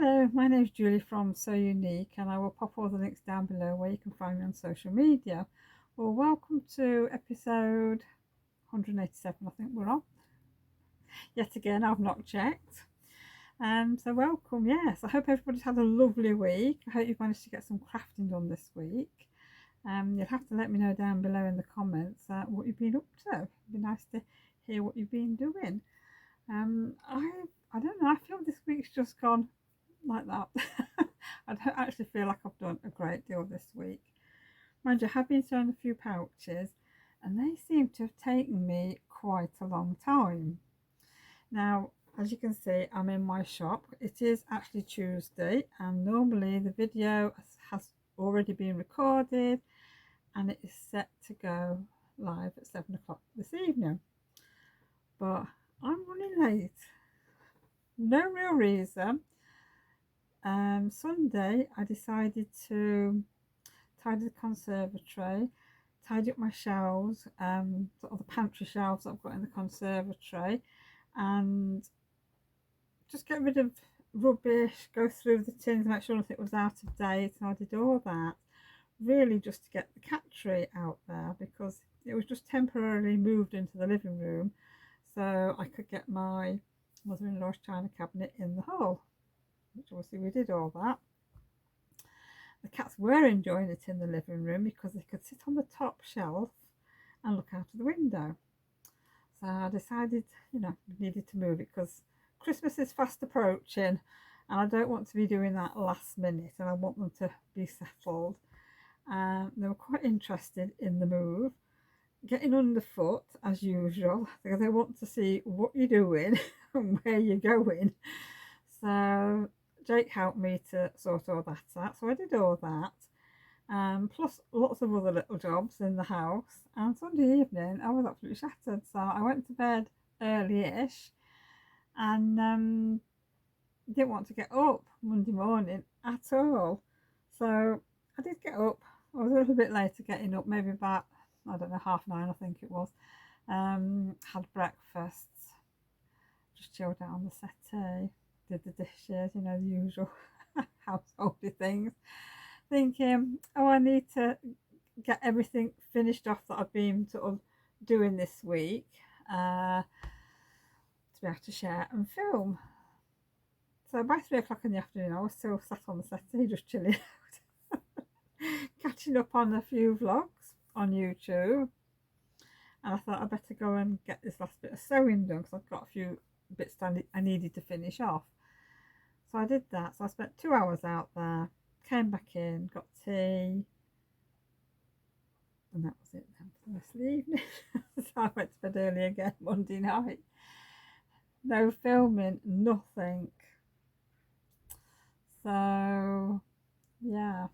Hello, my name is Julie from So Unique, and I will pop all the links down below where you can find me on social media. Well, welcome to episode 187, I think we're on. Yet again, I've not checked. So welcome, yes. I hope everybody's had a lovely week. I hope you've managed to get some crafting done this week. You'll have to let me know down below in the comments what you've been up to. It'd be nice to hear what you've been doing. I don't know, I feel this week's just gone like that. I don't actually feel like I've done a great deal this week. Mind you, I have been sewing a few pouches and they seem to have taken me quite a long time. Now, as you can see, I'm in my shop. It is actually Tuesday and normally the video has already been recorded and it is set to go live at 7 o'clock this evening. But I'm running late. No real reason. Sunday I decided to tidy the conservatory, tidy up my shelves, sort of the pantry shelves that I've got in the conservatory, and just get rid of rubbish, go through the tins, make sure nothing was out of date, and I did all that really just to get the cat tree out there because it was just temporarily moved into the living room so I could get my mother-in-law's china cabinet in the hole, which obviously we did all that. The cats were enjoying it in the living room because they could sit on the top shelf and look out of the window. So I decided, we needed to move it because Christmas is fast approaching and I don't want to be doing that last minute and I want them to be settled. They were quite interested in the move, getting underfoot as usual because they want to see what you're doing and where you're going. So Jake helped me to sort all that out, so I did all that, plus lots of other little jobs in the house. And Sunday evening I was absolutely shattered, so I went to bed early-ish and didn't want to get up Monday morning at all. So I did get up. I was a little bit later getting up, maybe about, I don't know, 9:30 I think it was. Had breakfast, just chilled out on the settee, did the dishes, the usual householdy things, thinking, oh, I need to get everything finished off that I've been sort of doing this week to be able to share and film. So by 3 o'clock in the afternoon I was still sat on the settee just chilling out catching up on a few vlogs on YouTube, and I thought I'd better go and get this last bit of sewing done because I've got a few bits I needed to finish off. So I did that. So I spent 2 hours out there, came back in, got tea, and that was it then for the rest of the evening. So I went to bed early again Monday night. No filming, nothing. So yeah.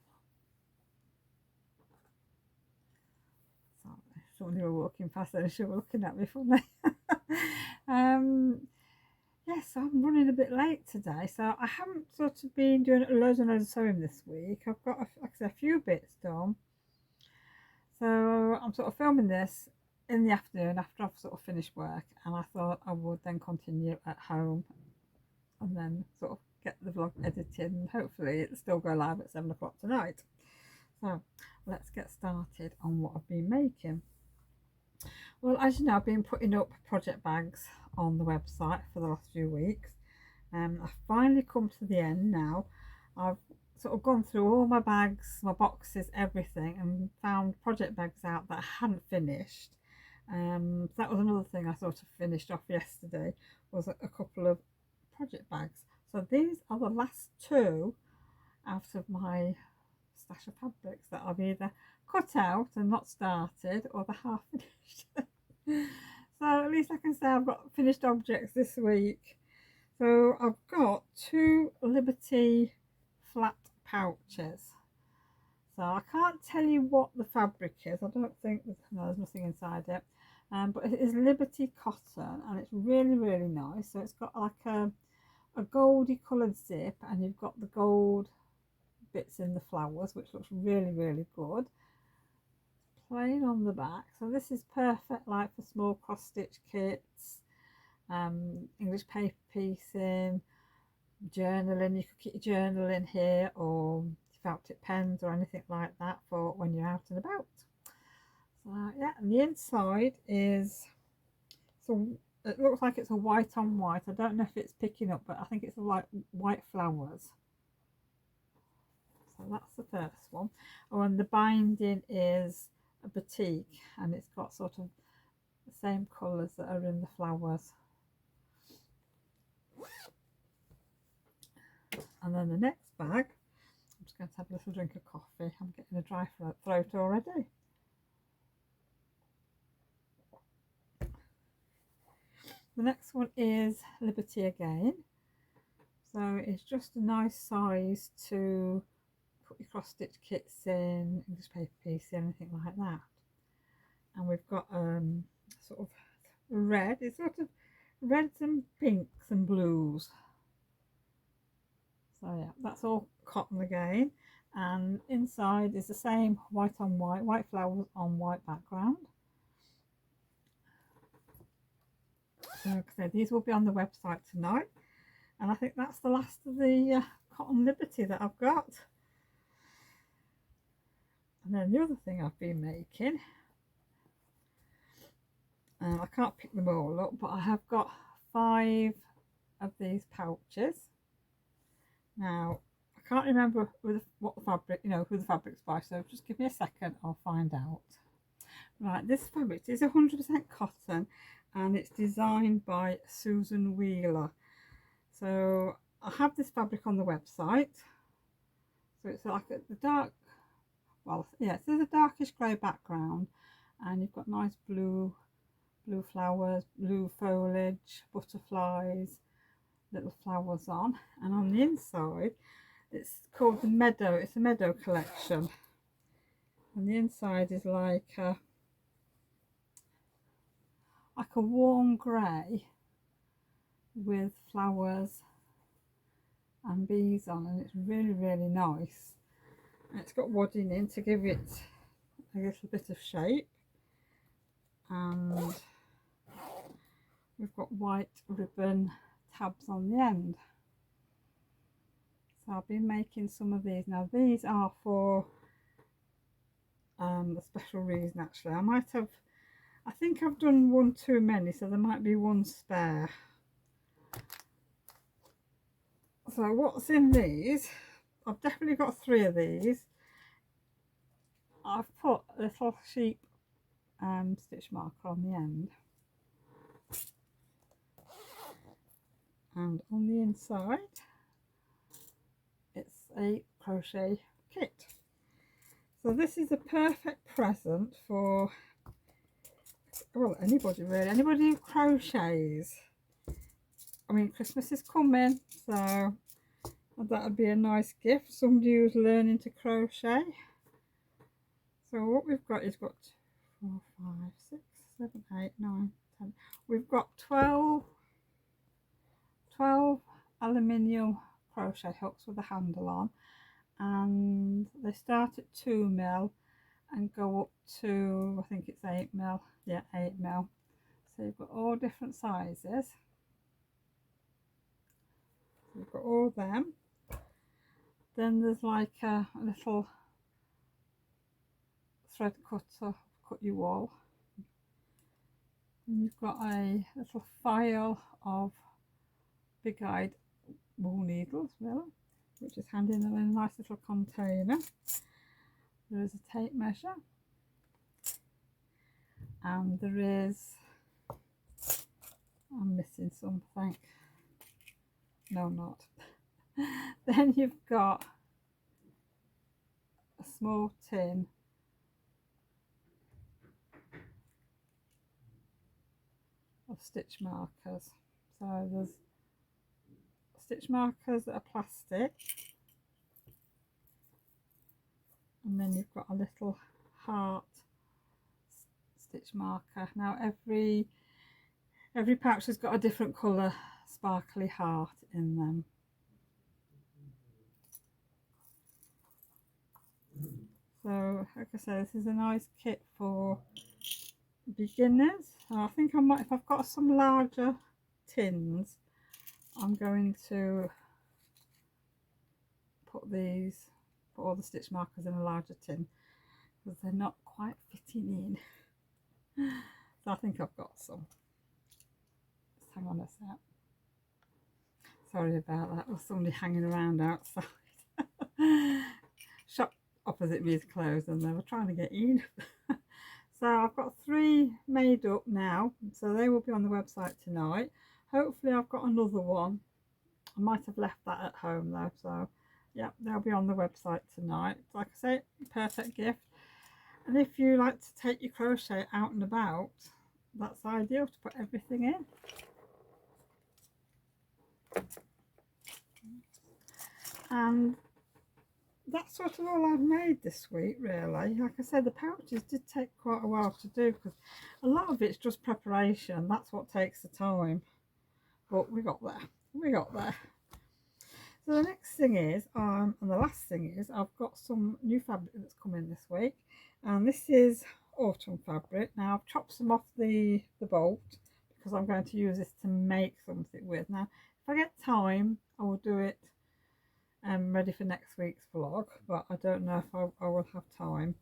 Sorry, someone who were walking past and she was looking at me funny. Yes, I'm running a bit late today, so I haven't sort of been doing loads and loads of sewing this week. I've got, like I said, a few bits done. So I'm sort of filming this in the afternoon after I've sort of finished work, and I thought I would then continue at home and then sort of get the vlog edited and hopefully it'll still go live at 7 o'clock tonight. So let's get started on what I've been making. Well, as you know, I've been putting up project bags on the website for the last few weeks. I've finally come to the end now. I've sort of gone through all my bags, my boxes, everything, and found project bags out that I hadn't finished. So that was another thing I sort of finished off yesterday, was a couple of project bags. So these are the last two out of my stash of fabrics that I've either cut out and not started or they're half finished. So at least I can say I've got finished objects this week. So I've got 2 Liberty flat pouches. So I can't tell you what the fabric is. I don't think there's nothing inside it. But it is Liberty cotton and it's really, really nice. So it's got like a goldy coloured zip and you've got the gold bits in the flowers, which looks really, really good. Plain on the back, so this is perfect like for small cross stitch kits, English paper piecing, journaling. You could keep your journal in here, or felt tip pens or anything like that for when you're out and about. So yeah, and the inside is, so it looks like it's a white on white. I don't know if it's picking up, but I think it's like white flowers. So that's the first one. Oh, and the binding is a batik, and it's got sort of the same colours that are in the flowers. And then the next bag, I'm just going to have a little drink of coffee. I'm getting a dry throat already. The next one is Liberty again. So it's just a nice size to put your cross stitch kits in, English paper piece, anything like that. And we've got sort of red, it's sort of reds and pinks and blues. So yeah, that's all cotton again, and inside is the same white on white, white flowers on white background. So like I said, these will be on the website tonight, and I think that's the last of the Cotton Liberty that I've got. And then the other thing I've been making, and I can't pick them all up, but I have got 5 of these pouches. Now I can't remember what the fabric, who the fabric's by, so just give me a second, I'll find out. Right, this fabric is 100% cotton, and it's designed by Susan Wheeler. So I have this fabric on the website. So it's like the dark, well, yeah, so there's a darkish grey background, and you've got nice blue flowers, blue foliage, butterflies, little flowers on, and on the inside it's called the Meadow. It's a Meadow collection, and the inside is like a warm grey with flowers and bees on, and it's really, really nice. And it's got wadding in to give it a little bit of shape, and we've got white ribbon tabs on the end. So I've been making some of these. Now these are for a special reason actually. I think I've done one too many, so there might be one spare. So what's in these, I've definitely got 3 of these. I've put a little sheep stitch marker on the end, and on the inside it's a crochet kit. So this is a perfect present for, well, anybody really, anybody who crochets. I mean, Christmas is coming, so that would be a nice gift, somebody who's learning to crochet. So what we've got is 4, 5, 6, 7, 8, 9, 10. We've got 12 aluminium crochet hooks with a handle on, and they start at 2mm and go up to, I think it's 8mm. Yeah, 8mm. So you've got all different sizes. We've got all them. Then there's like a little thread cutter, cut you all. And you've got a little file of big-eyed wool needles, really, which is handy in a nice little container. There is a tape measure, and there is, I'm missing something, no, not. Then you've got a small tin of stitch markers. So there's stitch markers that are plastic, and then you've got a little heart stitch marker. Now every pouch has got a different colour sparkly heart in them. So like I say, this is a nice kit for beginners. I think I might, if I've got some larger tins, I'm going to put all the stitch markers in a larger tin because they're not quite fitting in. So I think I've got some. Just hang on a sec. Sorry about that. There's somebody hanging around outside. Shop opposite me is closed and they were trying to get in. So I've got 3 made up now, so they will be on the website tonight. Hopefully I've got another one. I might have left that at home though, so yeah, they'll be on the website tonight. Like I say, perfect gift. And if you like to take your crochet out and about, that's ideal to put everything in. And that's sort of all I've made this week, really. Like I said, the pouches did take quite a while to do because a lot of it's just preparation. That's what takes the time. But we got there. We got there. So the next thing is, and the last thing is, I've got some new fabric that's come in this week. And this is autumn fabric. Now I've chopped some off the bolt because I'm going to use this to make something with. Now, if I get time, I will do it ready for next week's vlog, but I don't know if I will have time.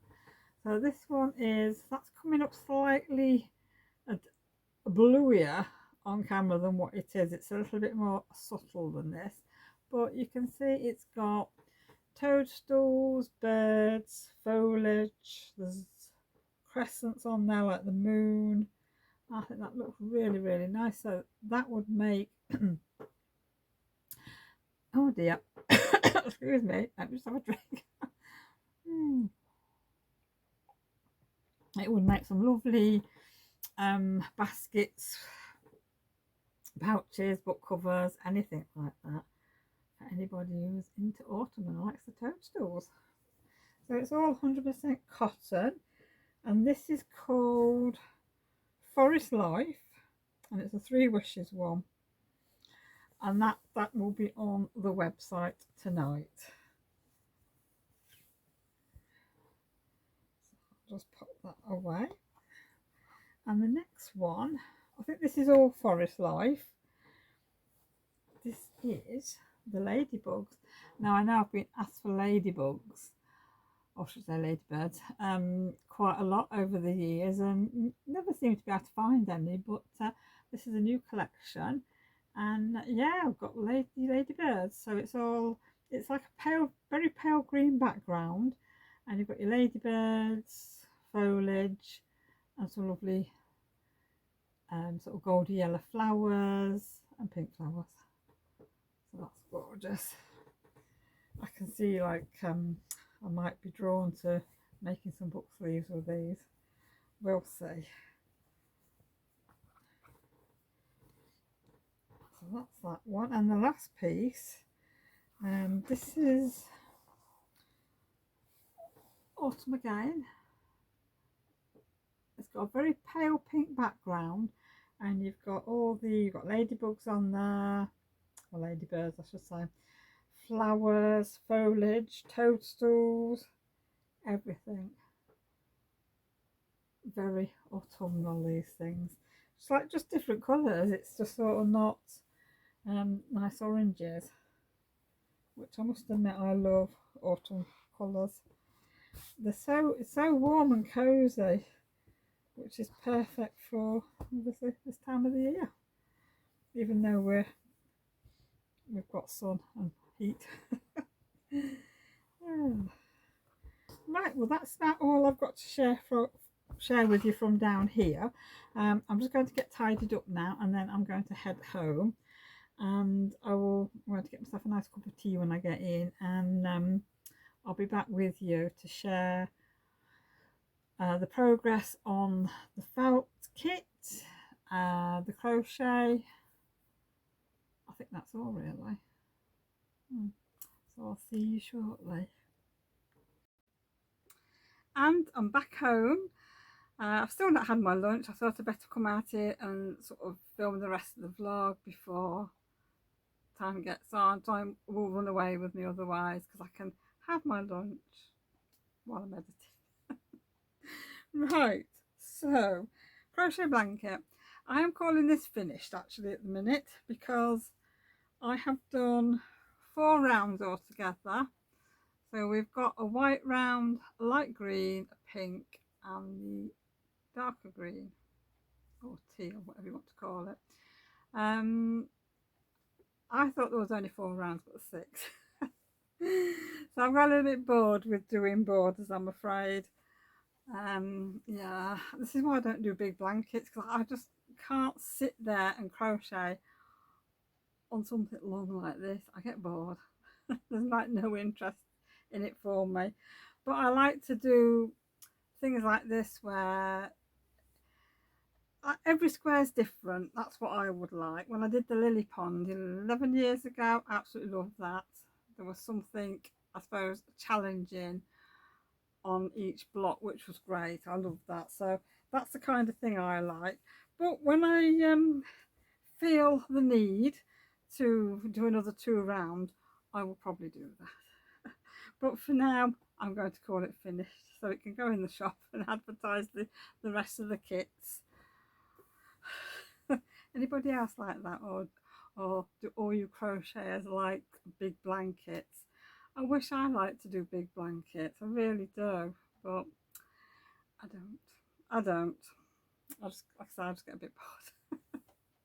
So this one that's coming up slightly bluier on camera than what it is. It's a little bit more subtle than this, but you can see it's got toadstools, birds, foliage, there's crescents on there like the moon. I think that looks really, really nice. So that would make oh dear, excuse me, let me just have a drink. It would make some lovely baskets, pouches, book covers, anything like that for anybody who's into autumn and likes the toadstools. So it's all 100% cotton, and this is called Forest Life, and it's a 3 wishes one. And that will be on the website tonight. So I'll just put that away. And the next one, I think this is all Forest Life. This is the ladybugs. Now I know I've been asked for ladybugs, or should I say ladybirds, quite a lot over the years and never seem to be able to find any, but this is a new collection. And yeah, I've got ladybirds. So it's like a pale, very pale green background, and you've got your ladybirds, foliage, and some lovely sort of goldy yellow flowers and pink flowers. So that's gorgeous. I can see like I might be drawn to making some book sleeves with these. We'll see. So that's that one, and the last piece, this is Autumn Again. It's got a very pale pink background, and you've got ladybugs on there, or ladybirds I should say, flowers, foliage, toadstools, everything. Very autumnal, these things. It's like just different colours. It's just sort of not nice oranges, which I must admit I love autumn colours. It's so warm and cosy, which is perfect for obviously this time of the year, even though we've got sun and heat. Right, well that's about all I've got to share with you from down here. I'm just going to get tidied up now, and then I'm going to head home, and I'm going to get myself a nice cup of tea when I get in, and I'll be back with you to share the progress on the felt kit, the crochet. I think that's all really. So I'll see you shortly. And I'm back home. I've still not had my lunch. I thought I'd better come out here and sort of film the rest of the vlog before time gets on. Time will run away with me otherwise, because I can have my lunch while I'm editing. Right, so crochet blanket. I am calling this finished actually at the minute, because I have done 4 rounds altogether. So we've got a white round, a light green, a pink, and the darker green, or teal, whatever you want to call it. I thought there was only 4 rounds, but 6. So I'm a little bit bored with doing borders, I'm afraid. Yeah, this is why I don't do big blankets, because I just can't sit there and crochet on something long like this. I get bored. There's like no interest in it for me. But I like to do things like this where every square is different. That's what I would like. When I did the lily pond 11 years ago, I absolutely loved that. There was something, I suppose, challenging on each block, which was great. I loved that. So that's the kind of thing I like. But when I feel the need to do another 2 rounds, I will probably do that. But for now, I'm going to call it finished so it can go in the shop and advertise the rest of the kits. Anybody else like that, or do all you crocheters like big blankets? I wish I liked to do big blankets. I really do, but I don't. I don't. I just, like I said, I just get a bit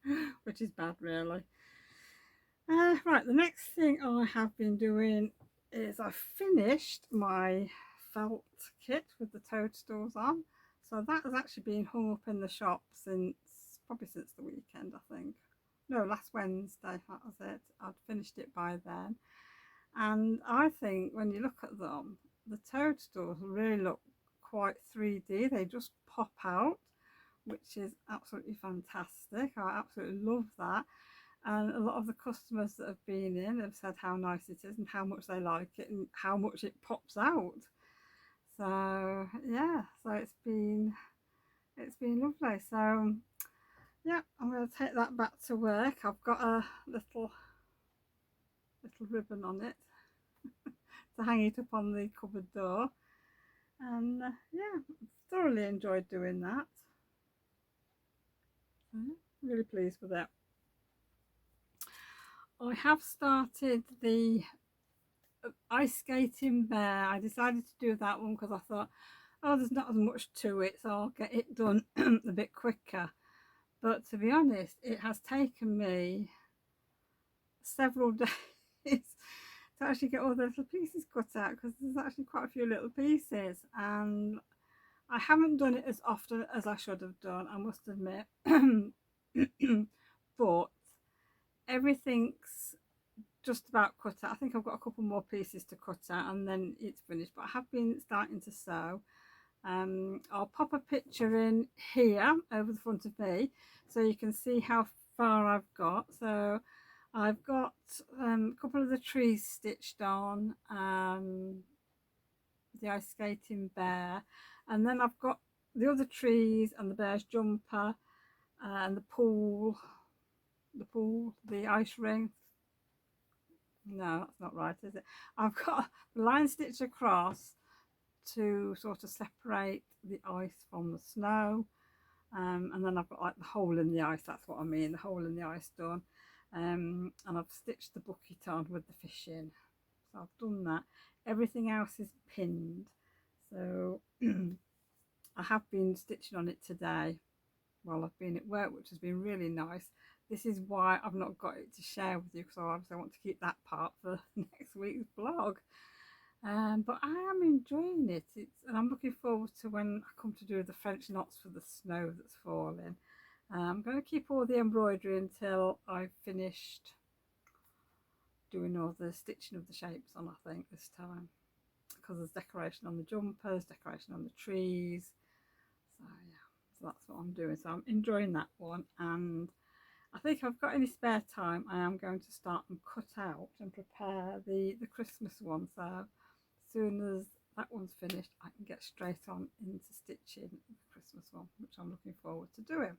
bored, which is bad, really. Right, the next thing I have been doing is I finished my felt kit with the toadstools on. So that has actually been hung up in the shop probably since the weekend, I think. No, last Wednesday, that was it. I'd finished it by then. And I think when you look at them, the toadstools really look quite 3D. They just pop out, which is absolutely fantastic. I absolutely love that. And a lot of the customers that have been in have said how nice it is and how much they like it and how much it pops out. So yeah, so it's been lovely. So yeah, I'm going to take that back to work. I've got a little ribbon on it to hang it up on the cupboard door, and yeah, thoroughly enjoyed doing that. Really pleased with it. I have started the ice skating bear. I decided to do that one because I thought, oh, there's not as much to it, so I'll get it done a bit quicker. But to be honest, it has taken me several days to actually get all the little pieces cut out, because there's actually quite a few little pieces, and I haven't done it as often as I should have done, I must admit. But everything's just about cut out. I think I've got a couple more pieces to cut out and then it's finished, but I have been starting to sew. I'll pop a picture in here over the front of me so you can see how far I've got. So I've got a couple of the trees stitched on, the ice skating bear, and then I've got the other trees and the bear's jumper, and the ice ring. No, that's not right, is it? I've got the line stitch across to sort of separate the ice from the snow, and then I've got like the hole in the ice, that's what I mean, the hole in the ice done, and I've stitched the bucket on with the fish in. So I've done that. Everything else is pinned, so I have been stitching on it today while I've been at work, which has been really nice. This is why I've not got it to share with you, because obviously I want to keep that part for next week's vlog. But I am enjoying it. And I'm looking forward to when I come to do the French knots for the snow that's falling. I'm going to keep all the embroidery until I've finished doing all the stitching of the shapes on, I think, this time, because there's decoration on the jumpers, decoration on the trees. So yeah, so that's what I'm doing. So I'm enjoying that one, and I think if I've got any spare time, I am going to start and cut out and prepare the Christmas one. So as soon as that one's finished, I can get straight on into stitching the Christmas one, which I'm looking forward to doing.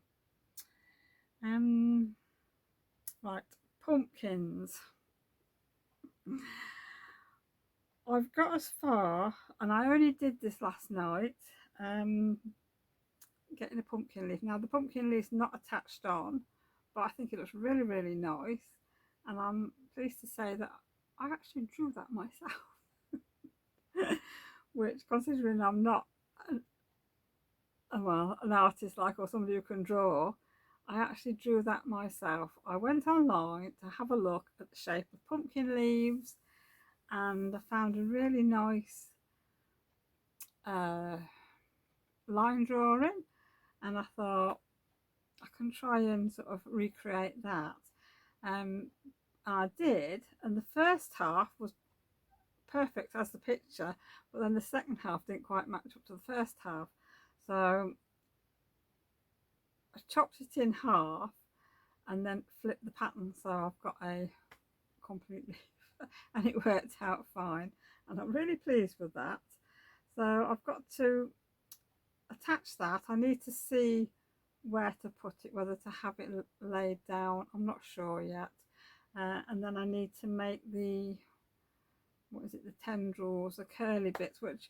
Right, pumpkins. I've got as far, and I only did this last night, getting a pumpkin leaf. Now the pumpkin leaf's not attached on, but I think it looks really, really nice, and I'm pleased to say that I actually drew that myself. which, considering I'm not an artist like, or somebody who can draw, I actually drew that myself. I went online to have a look at the shape of pumpkin leaves, and I found a really nice uh, line drawing, and I thought I can try and sort of recreate that. I did, and the first half was perfect as the picture, but then the second half didn't quite match up to the first half. So I chopped it in half and then flipped the pattern, so I've got a complete leaf and it worked out fine, and I'm really pleased with that. So I've got to attach that. I need to see where to put it, whether to have it laid down, I'm not sure yet. And then I need to make the, what is it, the tendrils, the curly bits, which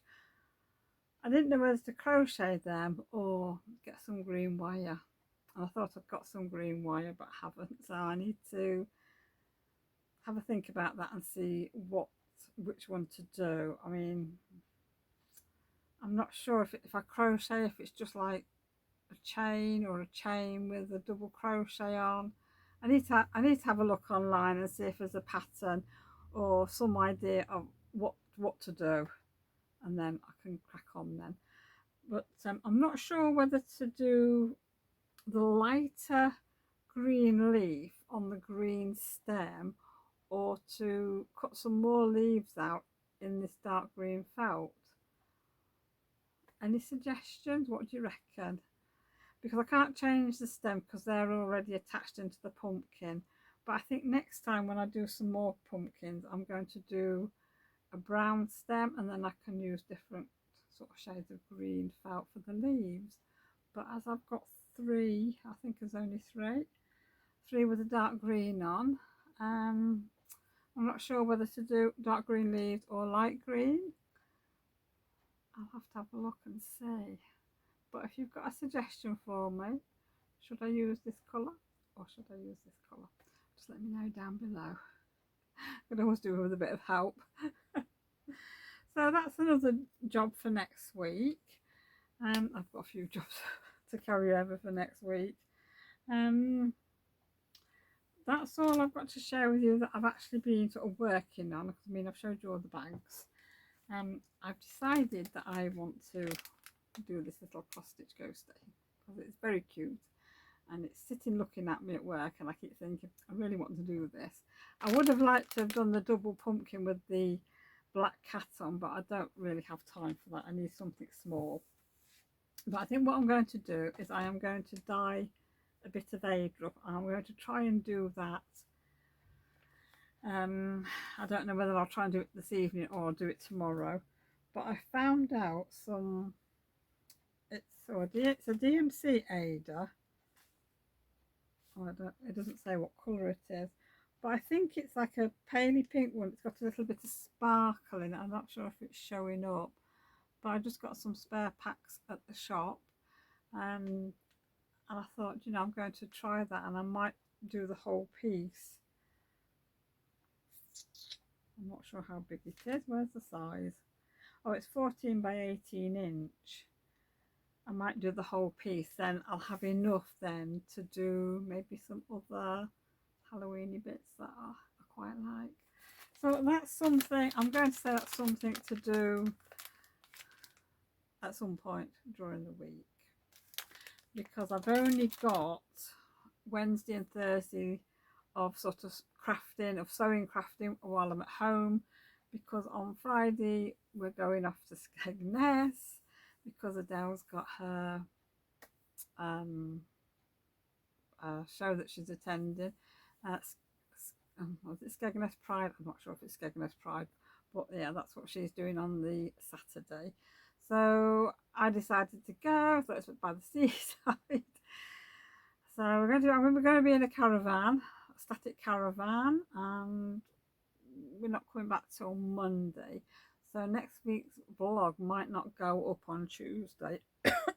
I didn't know whether to crochet them or get some green wire. And I thought I'd got some green wire, but I haven't, so I need to have a think about that and see which one to do. I mean, I'm not sure if I crochet, if it's just like a chain or a chain with a double crochet on. I need to have a look online and see if there's a pattern or some idea of what to do, and then I can crack on then. But I'm not sure whether to do the lighter green leaf on the green stem, or to cut some more leaves out in this dark green felt. Any suggestions? What do you reckon? Because I can't change the stem because they're already attached into the pumpkin. But I think next time when I do some more pumpkins, I'm going to do a brown stem, and then I can use different sort of shades of green felt for the leaves. But as I've got three, I think there's only three with a dark green on, I'm not sure whether to do dark green leaves or light green. I'll have to have a look and see. But if you've got a suggestion for me, should I use this colour or should I use this colour? Just let me know down below. I can always do with a bit of help. So that's another job for next week. I've got a few jobs to carry over for next week. That's all I've got to share with you that I've actually been sort of working on. I mean, I've showed you all the bags. I've decided that I want to do this little cross stitch ghostie because it's very cute, and it's sitting looking at me at work, and I keep thinking I really want to do this. I would have liked to have done the double pumpkin with the black cat on, but I don't really have time for that. I need something small. But I think what I'm going to do is I am going to dye a bit of airdrop. I'm going to try and do that. I don't know whether I'll try and do it this evening or I'll do it tomorrow, but I found out some, it's a DMC Ada. It doesn't say what colour it is, but I think it's like a paley pink one. It's got a little bit of sparkle in it. I'm not sure if it's showing up, but I just got some spare packs at the shop, and I thought, you know, I'm going to try that, and I might do the whole piece. I'm not sure how big it is. Where's the size? Oh, it's 14 by 18 inch. I might do the whole piece, then I'll have enough then to do maybe some other Halloweeny bits that I quite like. So that's something, I'm going to say that's something to do at some point during the week, because I've only got Wednesday and Thursday of sort of crafting, of sewing crafting while I'm at home, because on Friday we're going off to Skegness because Adele's got her show that she's attending. Was it Skegness Pride? I'm not sure if it's Skegness Pride, but yeah, that's what she's doing on the Saturday. So I decided to go. So it's by the seaside. So we're going to be in a caravan, a static caravan, and we're not coming back till Monday. So next week's vlog might not go up on Tuesday.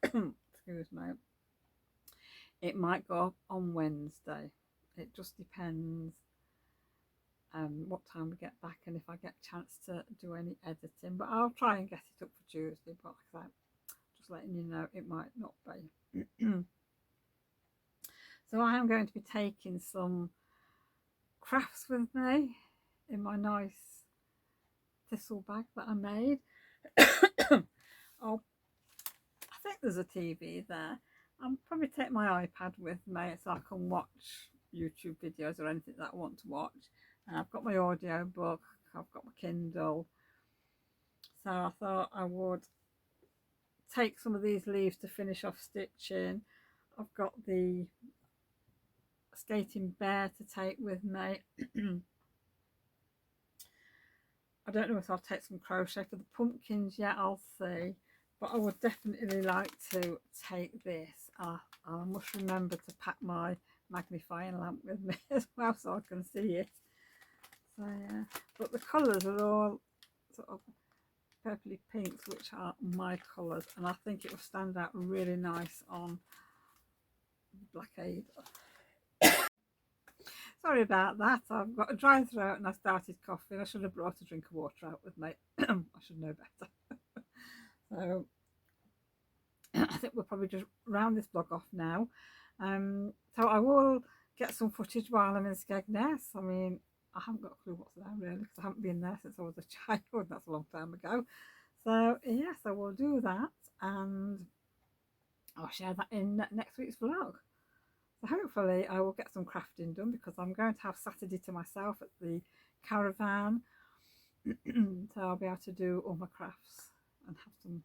Excuse me. It might go up on Wednesday. It just depends what time we get back and if I get a chance to do any editing, but I'll try and get it up for Tuesday. But like I said, just letting you know, it might not be. So I am going to be taking some crafts with me in my nice thistle bag that I made. I think there's a TV there. I'll probably take my iPad with me so I can watch YouTube videos or anything that I want to watch. And I've got my audio book, I've got my Kindle. So I thought I would take some of these leaves to finish off stitching. I've got the skating bear to take with me. I don't know if I'll take some crochet for the pumpkins yet, I'll see. But I would definitely like to take this. I must remember to pack my magnifying lamp with me as well so I can see it. So yeah, but the colours are all sort of purpley pinks, which are my colours, and I think it will stand out really nice on Blackade. Sorry about that, I've got a dry throat and I started coughing. I should have brought a drink of water out with me. I should know better. So I think we'll probably just round this vlog off now. So I will get some footage while I'm in Skegness. I mean, I haven't got a clue what's there really because I haven't been there since I was a child. That's a long time ago. So yes, I will do that and I'll share that in next week's vlog. So hopefully I will get some crafting done because I'm going to have Saturday to myself at the caravan. So I'll be able to do all my crafts and have some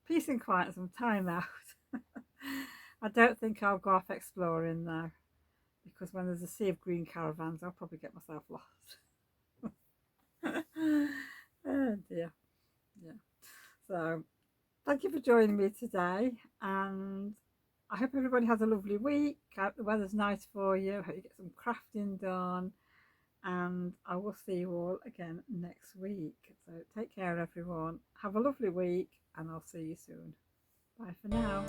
peace and quiet, some time out. I don't think I'll go off exploring though, because when there's a sea of green caravans I'll probably get myself lost. Oh dear. Yeah. So thank you for joining me today, and I hope everybody has a lovely week. I hope the weather's nice for you. I hope you get some crafting done, and I will see you all again next week. So take care everyone, have a lovely week, and I'll see you soon. Bye for now.